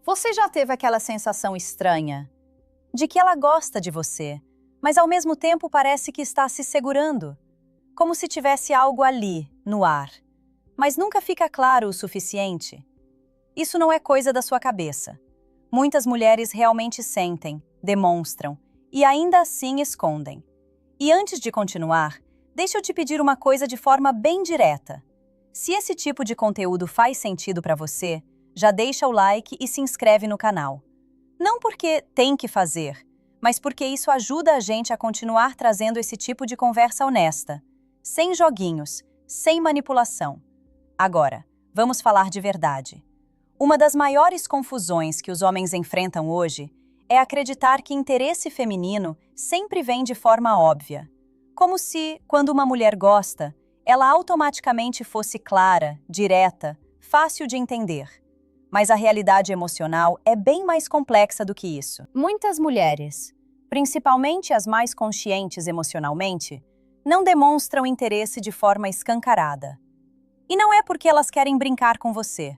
Você já teve aquela sensação estranha de que ela gosta de você, mas ao mesmo tempo parece que está se segurando, como se tivesse algo ali, no ar, mas nunca fica claro o suficiente? Isso não é coisa da sua cabeça. Muitas mulheres realmente sentem, demonstram e ainda assim escondem. E antes de continuar, deixa eu te pedir uma coisa de forma bem direta. Se esse tipo de conteúdo faz sentido para você, já deixa o like e se inscreve no canal. Não porque tem que fazer, mas porque isso ajuda a gente a continuar trazendo esse tipo de conversa honesta, sem joguinhos, sem manipulação. Agora, vamos falar de verdade. Uma das maiores confusões que os homens enfrentam hoje é acreditar que interesse feminino sempre vem de forma óbvia. Como se, quando uma mulher gosta, ela automaticamente fosse clara, direta, fácil de entender. Mas a realidade emocional é bem mais complexa do que isso. Muitas mulheres, principalmente as mais conscientes emocionalmente, não demonstram interesse de forma escancarada. E não é porque elas querem brincar com você.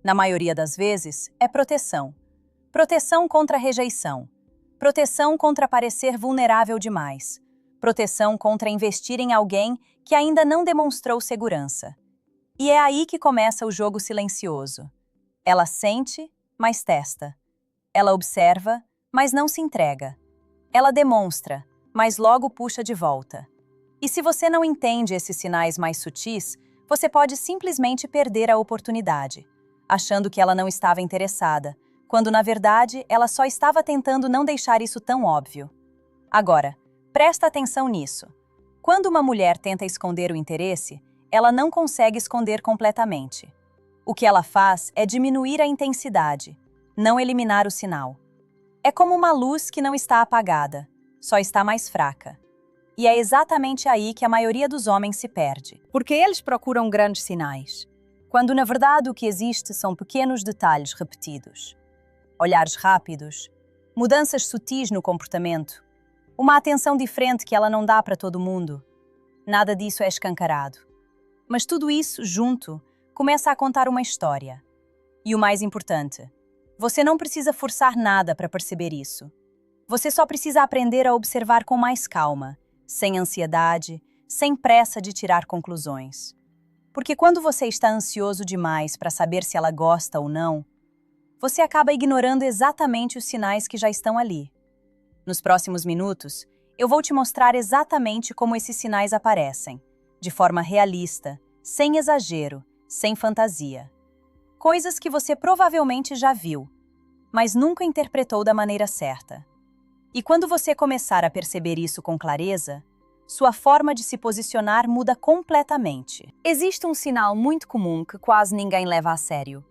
Na maioria das vezes, é proteção. Proteção contra a rejeição. Proteção contra parecer vulnerável demais. Proteção contra investir em alguém que ainda não demonstrou segurança. E é aí que começa o jogo silencioso. Ela sente, mas testa. Ela observa, mas não se entrega. Ela demonstra, mas logo puxa de volta. E se você não entende esses sinais mais sutis, você pode simplesmente perder a oportunidade, achando que ela não estava interessada, quando na verdade ela só estava tentando não deixar isso tão óbvio. Agora, presta atenção nisso. Quando uma mulher tenta esconder o interesse, ela não consegue esconder completamente. O que ela faz é diminuir a intensidade, não eliminar o sinal. É como uma luz que não está apagada, só está mais fraca. E é exatamente aí que a maioria dos homens se perde. Porque eles procuram grandes sinais, quando na verdade o que existe são pequenos detalhes repetidos. Olhares rápidos, mudanças sutis no comportamento, uma atenção diferente que ela não dá para todo mundo. Nada disso é escancarado. Mas tudo isso, junto, começa a contar uma história. E o mais importante, você não precisa forçar nada para perceber isso. Você só precisa aprender a observar com mais calma, sem ansiedade, sem pressa de tirar conclusões. Porque quando você está ansioso demais para saber se ela gosta ou não, você acaba ignorando exatamente os sinais que já estão ali. Nos próximos minutos, eu vou te mostrar exatamente como esses sinais aparecem, de forma realista, sem exagero, sem fantasia. Coisas que você provavelmente já viu, mas nunca interpretou da maneira certa. E quando você começar a perceber isso com clareza, sua forma de se posicionar muda completamente. Existe um sinal muito comum que quase ninguém leva a sério,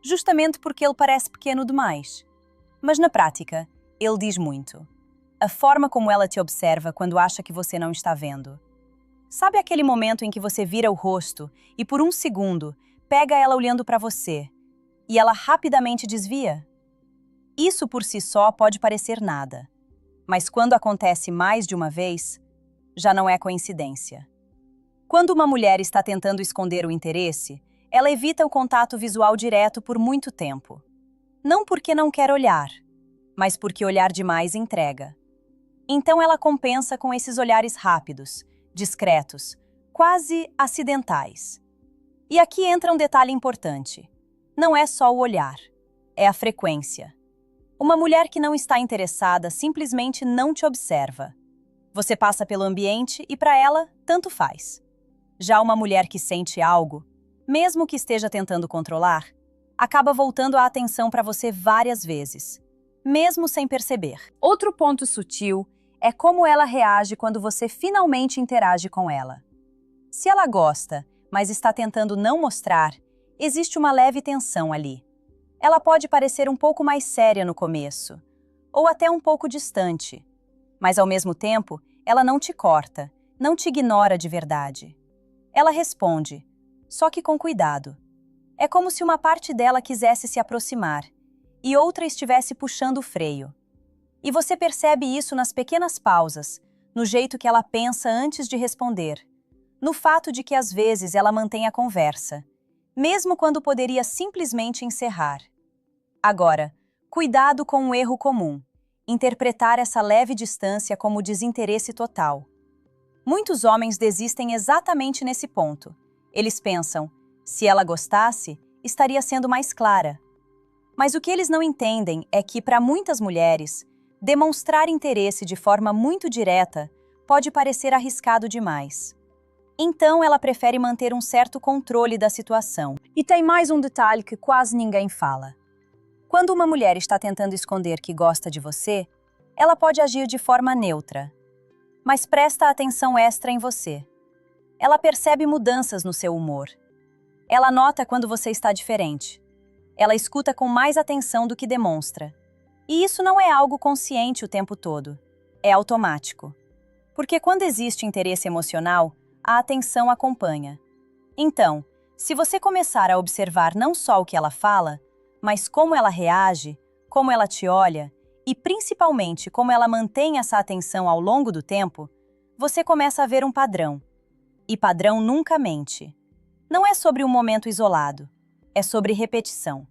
justamente porque ele parece pequeno demais. Mas na prática, ele diz muito. A forma como ela te observa quando acha que você não está vendo. Sabe aquele momento em que você vira o rosto e por um segundo pega ela olhando para você e ela rapidamente desvia? Isso por si só pode parecer nada, mas quando acontece mais de uma vez, já não é coincidência. Quando uma mulher está tentando esconder o interesse, ela evita o contato visual direto por muito tempo. Não porque não quer olhar, mas porque olhar demais entrega. Então ela compensa com esses olhares rápidos, discretos, quase acidentais. E aqui entra um detalhe importante. Não é só o olhar, é a frequência. Uma mulher que não está interessada simplesmente não te observa. Você passa pelo ambiente e para ela, tanto faz. Já uma mulher que sente algo, mesmo que esteja tentando controlar, acaba voltando a atenção para você várias vezes, mesmo sem perceber. Outro ponto sutil é como ela reage quando você finalmente interage com ela. Se ela gosta, mas está tentando não mostrar, existe uma leve tensão ali. Ela pode parecer um pouco mais séria no começo, ou até um pouco distante. Mas ao mesmo tempo, ela não te corta, não te ignora de verdade. Ela responde, só que com cuidado. É como se uma parte dela quisesse se aproximar e outra estivesse puxando o freio. E você percebe isso nas pequenas pausas, no jeito que ela pensa antes de responder, no fato de que às vezes ela mantém a conversa, mesmo quando poderia simplesmente encerrar. Agora, cuidado com um erro comum: interpretar essa leve distância como desinteresse total. Muitos homens desistem exatamente nesse ponto. Eles pensam, se ela gostasse, estaria sendo mais clara. Mas o que eles não entendem é que, para muitas mulheres, demonstrar interesse de forma muito direta pode parecer arriscado demais. Então, ela prefere manter um certo controle da situação. E tem mais um detalhe que quase ninguém fala. Quando uma mulher está tentando esconder que gosta de você, ela pode agir de forma neutra. Mas presta atenção extra em você. Ela percebe mudanças no seu humor. Ela nota quando você está diferente. Ela escuta com mais atenção do que demonstra. E isso não é algo consciente o tempo todo. É automático. Porque quando existe interesse emocional, a atenção acompanha. Então, se você começar a observar não só o que ela fala, mas como ela reage, como ela te olha e principalmente como ela mantém essa atenção ao longo do tempo, você começa a ver um padrão. E padrão nunca mente. Não é sobre um momento isolado, é sobre repetição.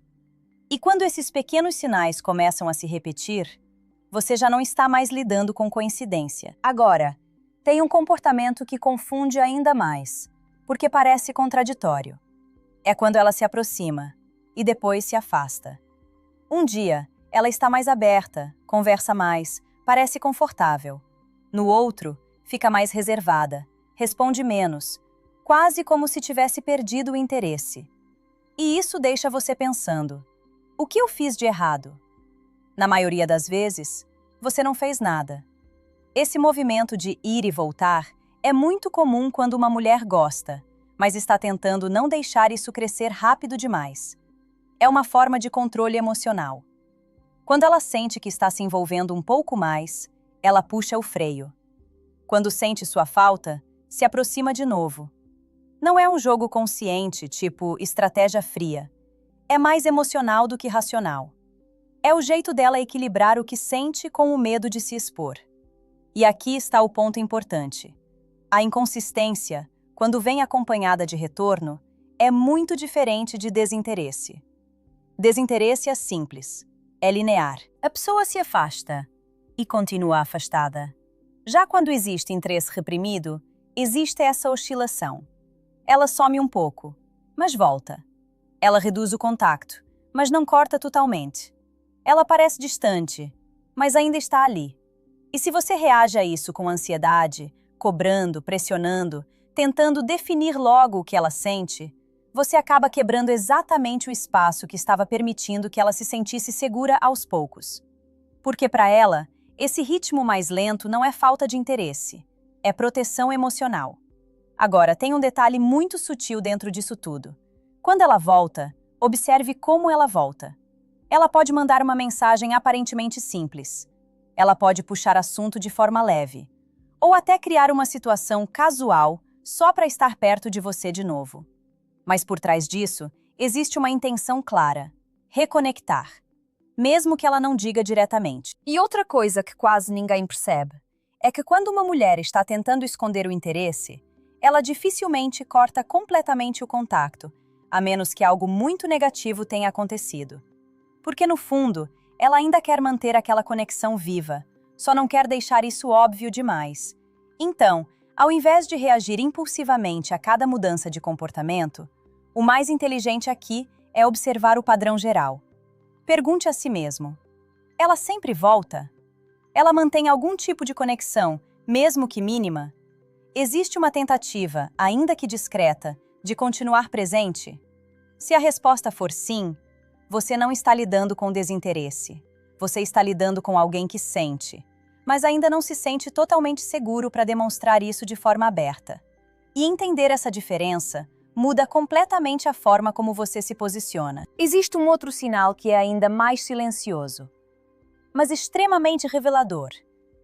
E quando esses pequenos sinais começam a se repetir, você já não está mais lidando com coincidência. Agora, tem um comportamento que confunde ainda mais, porque parece contraditório. É quando ela se aproxima e depois se afasta. Um dia, ela está mais aberta, conversa mais, parece confortável. No outro, fica mais reservada, responde menos, quase como se tivesse perdido o interesse. E isso deixa você pensando: o que eu fiz de errado? Na maioria das vezes, você não fez nada. Esse movimento de ir e voltar é muito comum quando uma mulher gosta, mas está tentando não deixar isso crescer rápido demais. É uma forma de controle emocional. Quando ela sente que está se envolvendo um pouco mais, ela puxa o freio. Quando sente sua falta, se aproxima de novo. Não é um jogo consciente, tipo estratégia fria. É mais emocional do que racional. É o jeito dela equilibrar o que sente com o medo de se expor. E aqui está o ponto importante. A inconsistência, quando vem acompanhada de retorno, é muito diferente de desinteresse. Desinteresse é simples, é linear. A pessoa se afasta e continua afastada. Já quando existe interesse reprimido, existe essa oscilação. Ela some um pouco, mas volta. Ela reduz o contacto, mas não corta totalmente. Ela parece distante, mas ainda está ali. E se você reage a isso com ansiedade, cobrando, pressionando, tentando definir logo o que ela sente, você acaba quebrando exatamente o espaço que estava permitindo que ela se sentisse segura aos poucos. Porque para ela, esse ritmo mais lento não é falta de interesse, é proteção emocional. Agora, tem um detalhe muito sutil dentro disso tudo. Quando ela volta, observe como ela volta. Ela pode mandar uma mensagem aparentemente simples. Ela pode puxar assunto de forma leve. Ou até criar uma situação casual só para estar perto de você de novo. Mas por trás disso, existe uma intenção clara: reconectar. Mesmo que ela não diga diretamente. E outra coisa que quase ninguém percebe é que quando uma mulher está tentando esconder o interesse, ela dificilmente corta completamente o contato, a menos que algo muito negativo tenha acontecido. Porque, no fundo, ela ainda quer manter aquela conexão viva, só não quer deixar isso óbvio demais. Então, ao invés de reagir impulsivamente a cada mudança de comportamento, o mais inteligente aqui é observar o padrão geral. Pergunte a si mesmo: ela sempre volta? Ela mantém algum tipo de conexão, mesmo que mínima? Existe uma tentativa, ainda que discreta, de continuar presente? Se a resposta for sim, você não está lidando com desinteresse. Você está lidando com alguém que sente, mas ainda não se sente totalmente seguro para demonstrar isso de forma aberta. E entender essa diferença muda completamente a forma como você se posiciona. Existe um outro sinal que é ainda mais silencioso, mas extremamente revelador: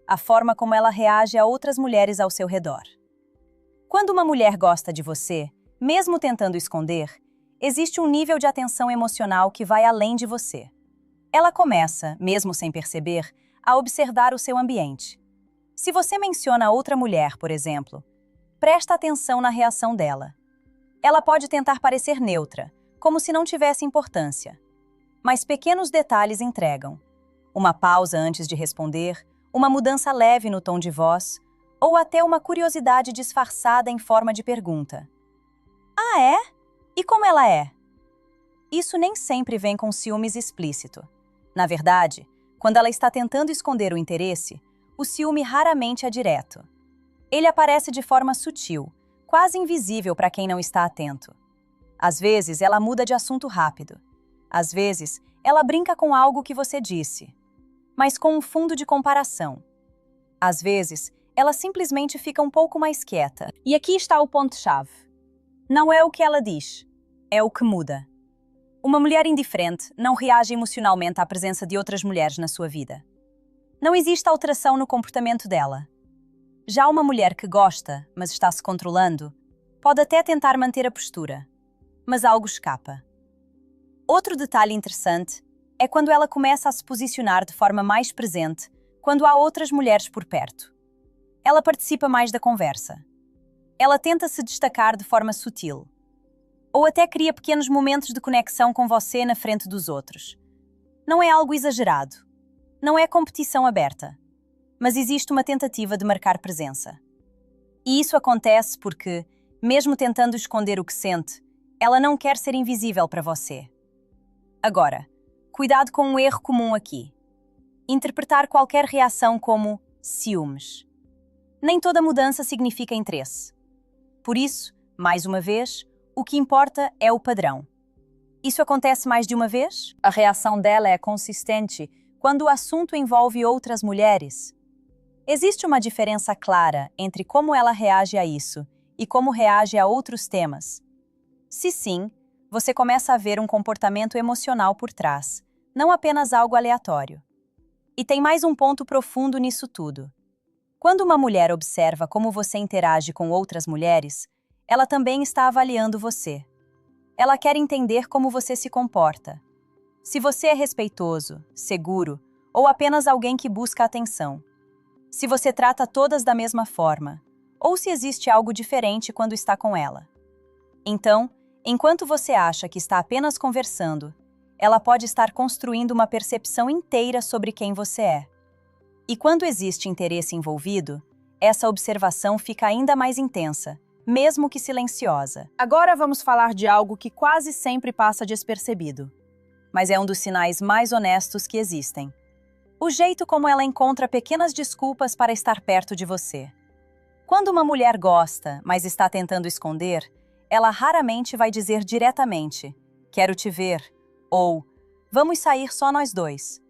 a forma como ela reage a outras mulheres ao seu redor. Quando uma mulher gosta de você, mesmo tentando esconder, existe um nível de atenção emocional que vai além de você. Ela começa, mesmo sem perceber, a observar o seu ambiente. Se você menciona outra mulher, por exemplo, presta atenção na reação dela. Ela pode tentar parecer neutra, como se não tivesse importância. mas pequenos detalhes entregam. Uma pausa antes de responder, uma mudança leve no tom de voz, ou até uma curiosidade disfarçada em forma de pergunta. Ah, é? E como ela é? Isso nem sempre vem com ciúmes explícito. Na verdade, quando ela está tentando esconder o interesse, o ciúme raramente é direto. Ele aparece de forma sutil, quase invisível para quem não está atento. Às vezes, ela muda de assunto rápido. Às vezes, ela brinca com algo que você disse, mas com um fundo de comparação. Às vezes, ela simplesmente fica um pouco mais quieta. E aqui está o ponto-chave. Não é o que ela diz, é o que muda. Uma mulher indiferente não reage emocionalmente à presença de outras mulheres na sua vida. Não existe alteração no comportamento dela. Já uma mulher que gosta, mas está se controlando, pode até tentar manter a postura, mas algo escapa. Outro detalhe interessante é quando ela começa a se posicionar de forma mais presente quando há outras mulheres por perto. Ela participa mais da conversa. Ela tenta se destacar de forma sutil. Ou até cria pequenos momentos de conexão com você na frente dos outros. Não é algo exagerado. Não é competição aberta. Mas existe uma tentativa de marcar presença. E isso acontece porque, mesmo tentando esconder o que sente, ela não quer ser invisível para você. Agora, cuidado com um erro comum aqui. Interpretar qualquer reação como ciúmes. Nem toda mudança significa interesse. Por isso, mais uma vez, o que importa é o padrão. Isso acontece mais de uma vez? A reação dela é consistente quando o assunto envolve outras mulheres? Existe uma diferença clara entre como ela reage a isso e como reage a outros temas. Se sim, você começa a ver um comportamento emocional por trás, não apenas algo aleatório. E tem mais um ponto profundo nisso tudo. Quando uma mulher observa como você interage com outras mulheres, ela também está avaliando você. Ela quer entender como você se comporta. Se você é respeitoso, seguro ou apenas alguém que busca atenção. Se você trata todas da mesma forma, ou se existe algo diferente quando está com ela. Então, enquanto você acha que está apenas conversando, ela pode estar construindo uma percepção inteira sobre quem você é. E quando existe interesse envolvido, essa observação fica ainda mais intensa, mesmo que silenciosa. Agora vamos falar de algo que quase sempre passa despercebido, mas é um dos sinais mais honestos que existem. O jeito como ela encontra pequenas desculpas para estar perto de você. Quando uma mulher gosta, mas está tentando esconder, ela raramente vai dizer diretamente, quero te ver, ou vamos sair só nós dois.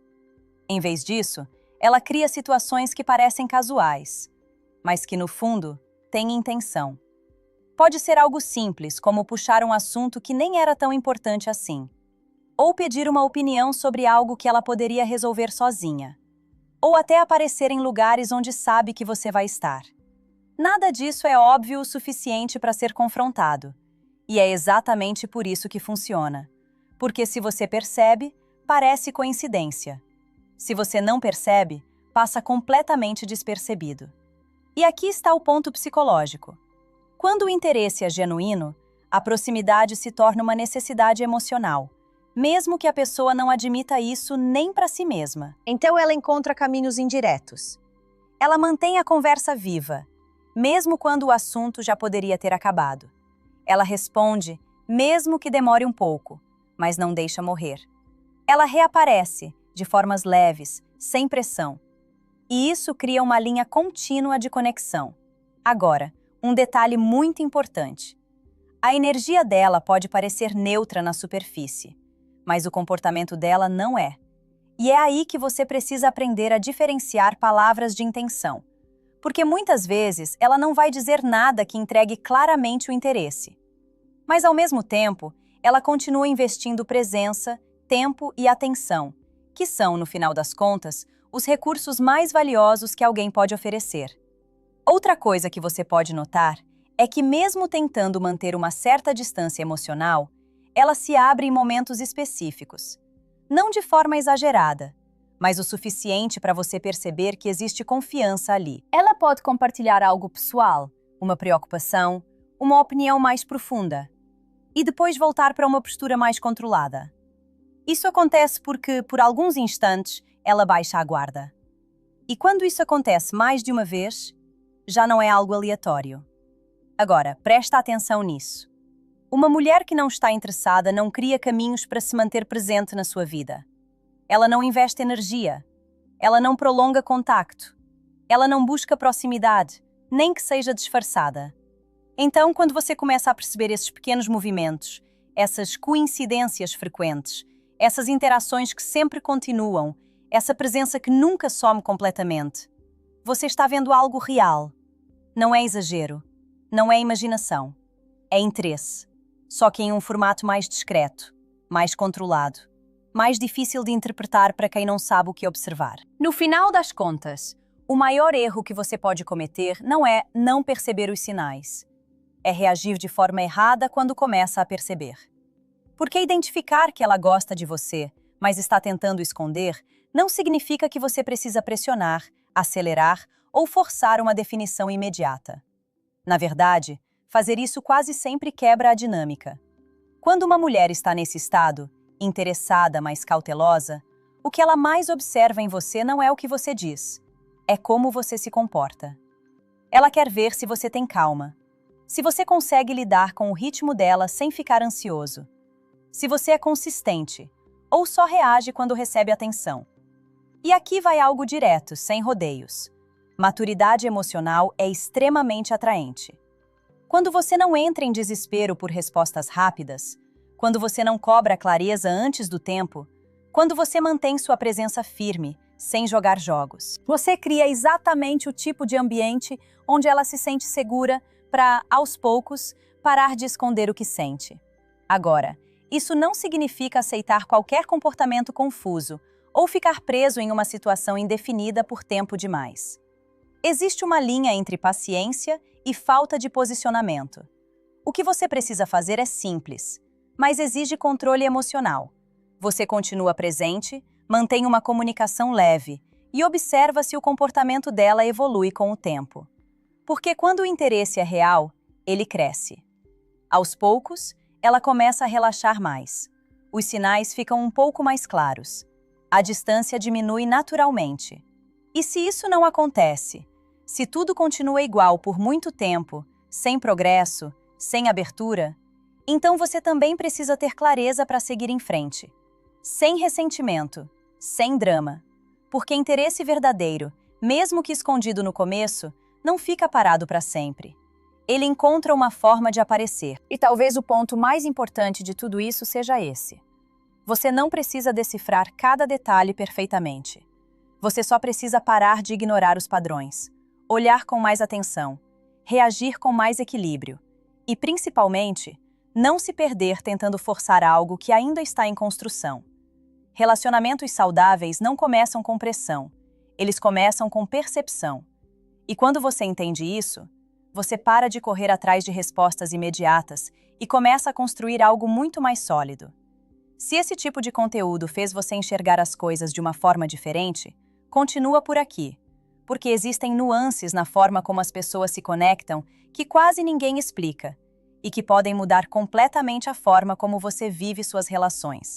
Em vez disso, ela cria situações que parecem casuais, mas que no fundo têm intenção. Pode ser algo simples, como puxar um assunto que nem era tão importante assim. Ou pedir uma opinião sobre algo que ela poderia resolver sozinha. Ou até aparecer em lugares onde sabe que você vai estar. Nada disso é óbvio o suficiente para ser confrontado. E é exatamente por isso que funciona. Porque se você percebe, parece coincidência. Se você não percebe, passa completamente despercebido. E aqui está o ponto psicológico. Quando o interesse é genuíno, a proximidade se torna uma necessidade emocional, mesmo que a pessoa não admita isso nem para si mesma. Então ela encontra caminhos indiretos. Ela mantém a conversa viva, mesmo quando o assunto já poderia ter acabado. Ela responde, mesmo que demore um pouco, mas não deixa morrer. Ela reaparece, de formas leves, sem pressão. E isso cria uma linha contínua de conexão. Agora, um detalhe muito importante. A energia dela pode parecer neutra na superfície, mas o comportamento dela não é. E é aí que você precisa aprender a diferenciar palavras de intenção. Porque muitas vezes ela não vai dizer nada que entregue claramente o interesse. Mas ao mesmo tempo, ela continua investindo presença, tempo e atenção, que são, no final das contas, os recursos mais valiosos que alguém pode oferecer. Outra coisa que você pode notar é que mesmo tentando manter uma certa distância emocional, ela se abre em momentos específicos. Não de forma exagerada, mas o suficiente para você perceber que existe confiança ali. Ela pode compartilhar algo pessoal, uma preocupação, uma opinião mais profunda, e depois voltar para uma postura mais controlada. Isso acontece porque, por alguns instantes, ela baixa a guarda. E quando isso acontece mais de uma vez, já não é algo aleatório. Agora, presta atenção nisso. Uma mulher que não está interessada não cria caminhos para se manter presente na sua vida. Ela não investe energia. Ela não prolonga contacto. Ela não busca proximidade, nem que seja disfarçada. Então, quando você começa a perceber esses pequenos movimentos, essas coincidências frequentes, essas interações que sempre continuam, essa presença que nunca some completamente, você está vendo algo real. Não é exagero, não é imaginação, é interesse. Só que em um formato mais discreto, mais controlado, mais difícil de interpretar para quem não sabe o que observar. No final das contas, o maior erro que você pode cometer não é não perceber os sinais. É reagir de forma errada quando começa a perceber. Porque identificar que ela gosta de você, mas está tentando esconder, não significa que você precisa pressionar, acelerar ou forçar uma definição imediata. Na verdade, fazer isso quase sempre quebra a dinâmica. Quando uma mulher está nesse estado, interessada, mas cautelosa, o que ela mais observa em você não é o que você diz, é como você se comporta. Ela quer ver se você tem calma, se você consegue lidar com o ritmo dela sem ficar ansioso, se você é consistente ou só reage quando recebe atenção. E aqui vai algo direto, sem rodeios. Maturidade emocional é extremamente atraente. Quando você não entra em desespero por respostas rápidas, quando você não cobra a clareza antes do tempo, quando você mantém sua presença firme, sem jogar jogos. Você cria exatamente o tipo de ambiente onde ela se sente segura para, aos poucos, parar de esconder o que sente. Agora, isso não significa aceitar qualquer comportamento confuso ou ficar preso em uma situação indefinida por tempo demais. Existe uma linha entre paciência e falta de posicionamento. O que você precisa fazer é simples, mas exige controle emocional. Você continua presente, mantém uma comunicação leve e observa se o comportamento dela evolui com o tempo. Porque quando o interesse é real, ele cresce. Aos poucos, ela começa a relaxar mais. Os sinais ficam um pouco mais claros. A distância diminui naturalmente. E se isso não acontece, se tudo continua igual por muito tempo, sem progresso, sem abertura, então você também precisa ter clareza para seguir em frente. Sem ressentimento, sem drama. Porque interesse verdadeiro, mesmo que escondido no começo, não fica parado para sempre. Ele encontra uma forma de aparecer. E talvez o ponto mais importante de tudo isso seja esse. Você não precisa decifrar cada detalhe perfeitamente. Você só precisa parar de ignorar os padrões, olhar com mais atenção, reagir com mais equilíbrio e, principalmente, não se perder tentando forçar algo que ainda está em construção. Relacionamentos saudáveis não começam com pressão, eles começam com percepção. E quando você entende isso, você para de correr atrás de respostas imediatas e começa a construir algo muito mais sólido. Se esse tipo de conteúdo fez você enxergar as coisas de uma forma diferente, continua por aqui, porque existem nuances na forma como as pessoas se conectam que quase ninguém explica e que podem mudar completamente a forma como você vive suas relações.